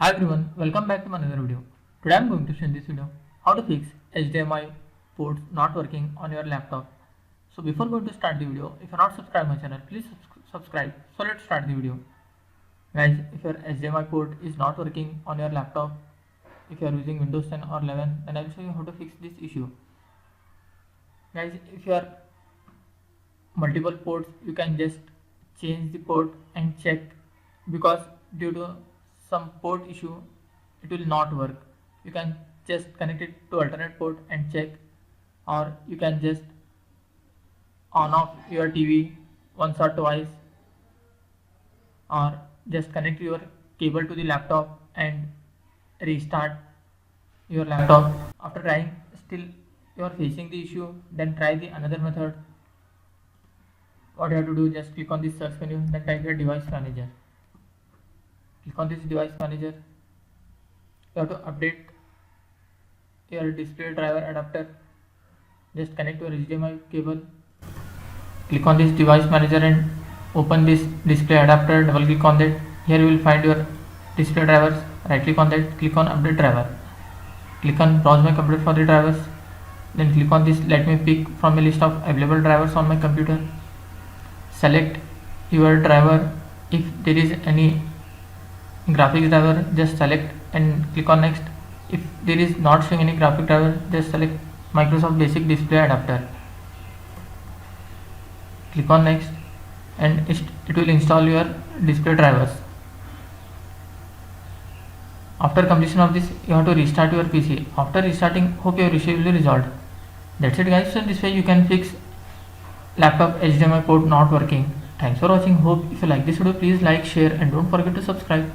Hi everyone, welcome back to another video. Today I am going to show in this video how to fix HDMI ports not working on your laptop. So before going to start the video, if you are not subscribed my channel, please subscribe. So let's start the video. Guys, if your HDMI port is not working on your laptop, if you are using Windows 10 or 11, then I will show you how to fix this issue. Guys, if you are multiple ports, you can just change the port and check, because due to some port issue it will not work. You can just connect it to alternate port and check, or you can just on off your TV once or twice, or just connect your cable to the laptop and restart your laptop. After trying still you are facing the issue, then try the another method. What you have to do, just click on this search menu, then type your device manager. Click on this device manager. You have to update your display driver adapter. Just connect your HDMI cable. Click on this device manager and open this display adapter. Double click on that. Here you will find your display drivers. Right click on that. Click on update driver. Click on browse my computer for the drivers. Then click on this let me pick from a list of available drivers on my computer. Select your driver. If there is any graphics driver, just select and click on next. If there is not showing any graphic driver, just select Microsoft Basic Display Adapter. Click on next and it will install your display drivers. After completion of this, you have to restart your PC. After restarting, hope your issue will be resolved. That's it guys. So this way you can fix laptop HDMI port not working. Thanks for watching. Hope if you like this video, please like, share and don't forget to subscribe.